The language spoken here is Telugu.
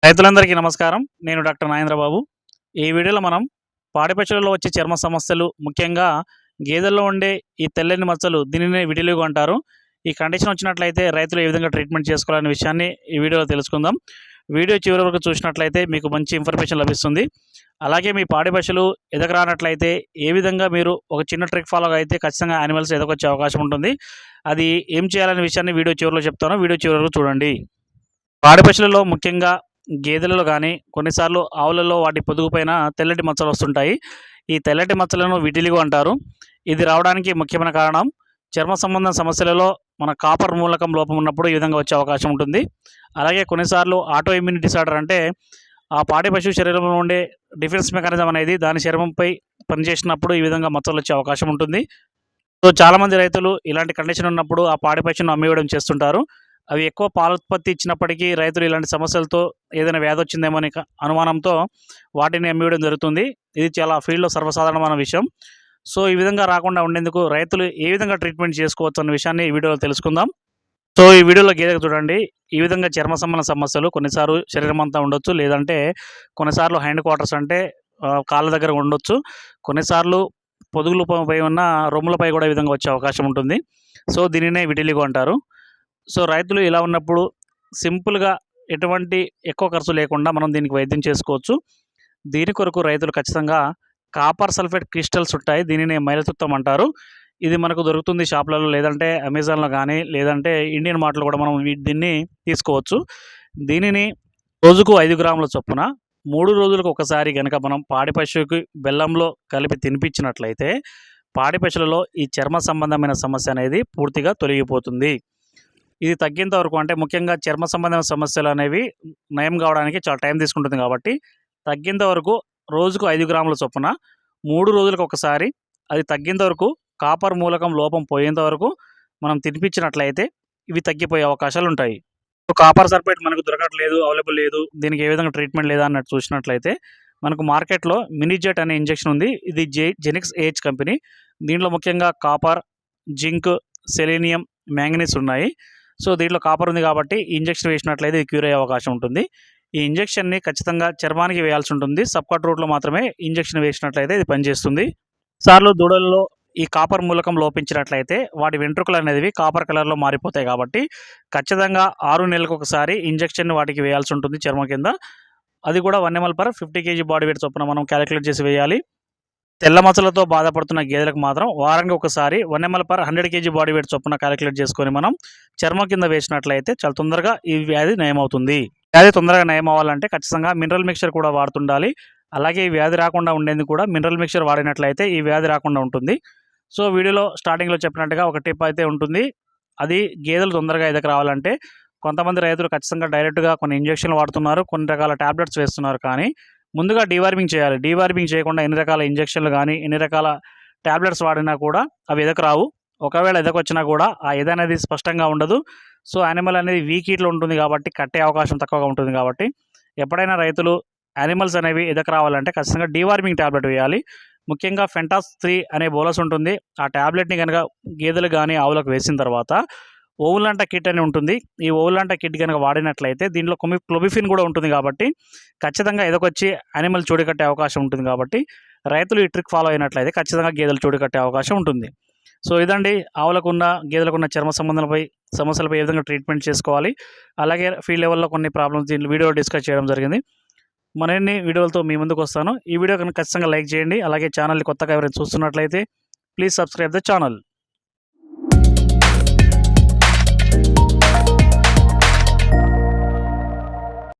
రైతులందరికీ నమస్కారం. నేను డాక్టర్ నాగేంద్రబాబు. ఈ వీడియోలో మనం పాడి పశువులలో వచ్చే చర్మ సమస్యలు, ముఖ్యంగా గేదెల్లో ఉండే ఈ తెల్లని మచ్చలు, దీనినే విటిలిగో అంటారు. ఈ కండిషన్ వచ్చినట్లయితే రైతులు ఏ విధంగా ట్రీట్మెంట్ చేసుకోవాలనే విషయాన్ని ఈ వీడియోలో తెలుసుకుందాం. వీడియో చివరి వరకు చూసినట్లయితే మీకు మంచి ఇన్ఫర్మేషన్ లభిస్తుంది. అలాగే మీ పాడి పశువులు ఎదగరానట్లయితే ఏ విధంగా మీరు ఒక చిన్న ట్రిక్ ఫాలో అయితే ఖచ్చితంగా యానిమల్స్ ఎదగొచ్చే అవకాశం ఉంటుంది. అది ఏం చేయాలనే విషయాన్ని వీడియో చివరిలో చెప్తాను. వీడియో చివరి వరకు చూడండి. పాడి పశువులలో ముఖ్యంగా గేదెలలో కానీ కొన్నిసార్లు ఆవులలో వాటి పొదుగు పైన తెల్లటి మచ్చలు వస్తుంటాయి. ఈ తెల్లటి మచ్చలను విటిలిగో అంటారు. ఇది రావడానికి ముఖ్యమైన కారణం చర్మ సంబంధ సమస్యలలో మన కాపర్ మూలకం లోపం ఉన్నప్పుడు ఈ విధంగా వచ్చే అవకాశం ఉంటుంది. అలాగే కొన్నిసార్లు ఆటో ఇమ్యూనిటీ డిసార్డర్ అంటే ఆ పాడి పశువు శరీరంలో ఉండే డిఫెన్స్ మెకానిజం అనేది దాని చర్మంపై పనిచేసినప్పుడు ఈ విధంగా మచ్చలు వచ్చే అవకాశం ఉంటుంది. సో చాలామంది రైతులు ఇలాంటి కండిషన్ ఉన్నప్పుడు ఆ పాడి పశువును అమ్మివేయడం చేస్తుంటారు. అవి ఎక్కువ పాలోత్పత్తి ఇచ్చినప్పటికీ రైతులు ఇలాంటి సమస్యలతో ఏదైనా వ్యాధి వచ్చిందేమో అని అనుమానంతో వాటిని అమ్మివేయడం జరుగుతుంది. ఇది చాలా ఫీల్డ్లో సర్వసాధారణమైన విషయం. సో ఈ విధంగా రాకుండా ఉండేందుకు రైతులు ఏ విధంగా ట్రీట్మెంట్ చేసుకోవచ్చు అన్న విషయాన్ని ఈ వీడియోలో తెలుసుకుందాం. సో ఈ వీడియోలో గేదెకు చూడండి, ఈ విధంగా చర్మ సంబంధ సమస్యలు కొన్నిసార్లు శరీరం అంతా ఉండొచ్చు, లేదంటే కొన్నిసార్లు హ్యాండ్ క్వార్టర్స్ అంటే కాళ్ళ దగ్గర ఉండొచ్చు, కొన్నిసార్లు పొదుగులపై ఉన్న రొమ్ములపై కూడా ఈ విధంగా వచ్చే అవకాశం ఉంటుంది. సో దీనినే విటిలిగో అంటారు. సో రైతులు ఇలా ఉన్నప్పుడు సింపుల్గా ఎటువంటి ఎక్కువ ఖర్చు లేకుండా మనం దీనికి వైద్యం చేసుకోవచ్చు. దీని కొరకు రైతులు ఖచ్చితంగా కాపర్ సల్ఫేట్ క్రిస్టల్స్ ఉంటాయి. దీనిని మైలతుత్వం అంటారు. ఇది మనకు దొరుకుతుంది షాపులలో, లేదంటే అమెజాన్లో కానీ, లేదంటే ఇండియన్ మార్ట్లో కూడా మనం దీన్ని తీసుకోవచ్చు. దీనిని రోజుకు 5 గ్రాముల చొప్పున 3 రోజులకు ఒకసారి కనుక మనం పాడి పశువుకి బెల్లంలో కలిపి తినిపించినట్లయితే పాడి పశువులలో ఈ చర్మ సంబంధమైన సమస్య అనేది పూర్తిగా తొలగిపోతుంది. ఇది తగ్గేంత వరకు, అంటే ముఖ్యంగా చర్మ సంబంధమైన సమస్యలు అనేవి నయం కావడానికి చాలా టైం తీసుకుంటుంది కాబట్టి తగ్గేంత వరకు రోజుకు 5 గ్రాముల చొప్పున 3 రోజులకు ఒకసారి అది తగ్గేంత వరకు కాపర్ మూలకం లోపం పోయేంత వరకు మనం తినిపించినట్లయితే ఇవి తగ్గిపోయే అవకాశాలు ఉంటాయి. కాపర్ సల్ఫేట్ మనకు దొరకట్లేదు, అవైలబుల్ లేదు, దీనికి ఏ విధంగా ట్రీట్మెంట్ లేదా అన్నట్టు చూసినట్లయితే మనకు మార్కెట్లో మినిజెట్ అనే ఇంజెక్షన్ ఉంది. ఇది జెనిక్స్ ఏహెచ్ కంపెనీ. దీంట్లో ముఖ్యంగా కాపర్, జింక్, సెలీనియం, మ్యాంగనీస్ ఉన్నాయి. సో దీంట్లో కాపర్ ఉంది కాబట్టి ఈ ఇంజెక్షన్ వేసినట్లయితే ఇది క్యూర్ అయ్యే అవకాశం ఉంటుంది. ఈ ఇంజెక్షన్ని ఖచ్చితంగా చర్మానికి వేయాల్సి ఉంటుంది. సబ్కట్ రూట్లో మాత్రమే ఇంజెక్షన్ వేసినట్లయితే ఇది పనిచేస్తుంది. సార్లు దూడల్లో ఈ కాపర్ మూలకం లోపించినట్లయితే వాటి వెంట్రుకలు అనేవి కాపర్ కలర్లో మారిపోతాయి కాబట్టి ఖచ్చితంగా 6 నెలలకు ఒకసారి ఇంజెక్షన్ వాటికి వేయాల్సి ఉంటుంది చర్మం కింద. అది కూడా 1 ml per 50 kg body weight చొప్పున మనం క్యాలిక్యులేట్ చేసి వేయాలి. తెల్ల మచ్చలతో బాధపడుతున్న గేదెలకు మాత్రం వారానికి ఒకసారి 1 ml per 100 kg body weight చొప్పున క్యాలిక్యులేట్ చేసుకొని మనం చర్మం కింద వేసినట్లయితే చాలా తొందరగా ఈ వ్యాధి నయమవుతుంది. వ్యాధి తొందరగా నయం అవ్వాలంటే ఖచ్చితంగా మినరల్ మిక్చర్ కూడా వాడుతుండాలి. అలాగే ఈ వ్యాధి రాకుండా ఉండేందుకు కూడా మినరల్ మిక్చర్ వాడినట్లయితే ఈ వ్యాధి రాకుండా ఉంటుంది. సో వీడియోలో స్టార్టింగ్లో చెప్పినట్టుగా ఒక టిప్ అయితే ఉంటుంది. అది గేదెలు తొందరగా ఎదక రావాలంటే కొంతమంది రైతులు ఖచ్చితంగా డైరెక్ట్గా కొన్ని ఇంజక్షన్లు వాడుతున్నారు, కొన్ని రకాల ట్యాబ్లెట్స్ వేస్తున్నారు. కానీ ముందుగా డీవార్మింగ్ చేయాలి. డీవార్మింగ్ చేయకుండా ఎన్ని రకాల ఇంజక్షన్లు కానీ ఎన్ని రకాల ట్యాబ్లెట్స్ వాడినా కూడా అవి ఎదకు రావు. ఒకవేళ ఎదకొచ్చినా కూడా ఆ ఎద అనేది స్పష్టంగా ఉండదు. సో యానిమల్ అనేది వీక్ హీట్లో ఉంటుంది కాబట్టి కట్టే అవకాశం తక్కువగా ఉంటుంది. కాబట్టి ఎప్పుడైనా రైతులు యానిమల్స్ అనేవి ఎదకు రావాలంటే ఖచ్చితంగా డీవార్మింగ్ ట్యాబ్లెట్ వేయాలి. ముఖ్యంగా ఫెంటాస్ 3 అనే బోలస్ ఉంటుంది. ఆ ట్యాబ్లెట్ని కనుక గేదెలు కానీ ఆవులకు వేసిన తర్వాత ఓవులాంటా కిట్ అని ఉంటుంది. ఈ ఓవులాంటా కిట్ కనుక వాడినట్లయితే దీంట్లో క్లోబిఫిన్ కూడా ఉంటుంది కాబట్టి ఖచ్చితంగా ఎదకొచ్చి యానిమల్ చూడకట్టే అవకాశం ఉంటుంది. కాబట్టి రైతులు ఈ ట్రిక్ ఫాలో అయినట్లయితే ఖచ్చితంగా గేదెలు చూడకట్టే అవకాశం ఉంటుంది. సో ఇదండి ఆవులకున్న గేదెలకున్న చర్మ సమస్యలపై ఏ విధంగా ట్రీట్మెంట్ చేసుకోవాలి. అలాగే ఫీల్డ్ లెవెల్లో కొన్ని ప్రాబ్లమ్స్ దీంట్లో వీడియో డిస్కస్ చేయడం జరిగింది. మరిన్ని వీడియోలతో మీ ముందుకు వస్తాను. ఈ వీడియో కనుక ఖచ్చితంగా లైక్ చేయండి. అలాగే ఛానల్ని కొత్తగా ఎవరైనా చూస్తున్నట్లయితే ప్లీజ్ సబ్స్క్రైబ్ ద ఛానల్.